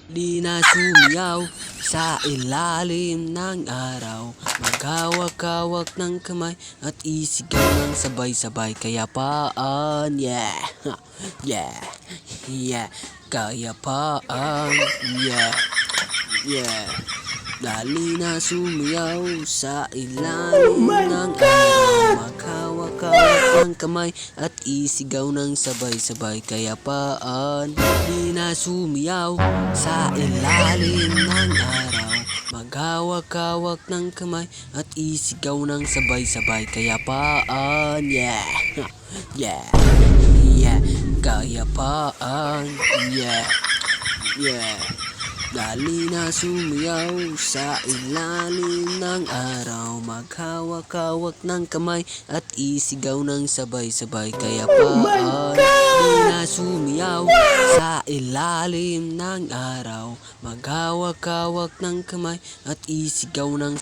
Di na sumiyaw sa ilalim ng araw. Maghawak-hawak ng kamay at isigaw ng sabay-sabay. Kayapaan, yeah, yeah, yeah. Kayapaan, yeah, yeah. Dali na sumiyaw sa ilalim ng araw. Maghawak-hawak ng kamay at isigaw ng sabay-sabay. Kayapaan, di na sumiyaw sa ilalim ng araw. Maghawak-hawak ng kamay at isigaw ng sabay-sabay. Kayapaan, yeah, yeah, yeah. Kayapaan, yeah, yeah. Dali na sumiyaw sa ilalim ng araw. Maghawak-hawak ng kamay at isigaw ng sabay-sabay. Kayapaan, di na sumiyaw sa ilalim ng araw. Maghawak-hawak ng kamay at isigaw ng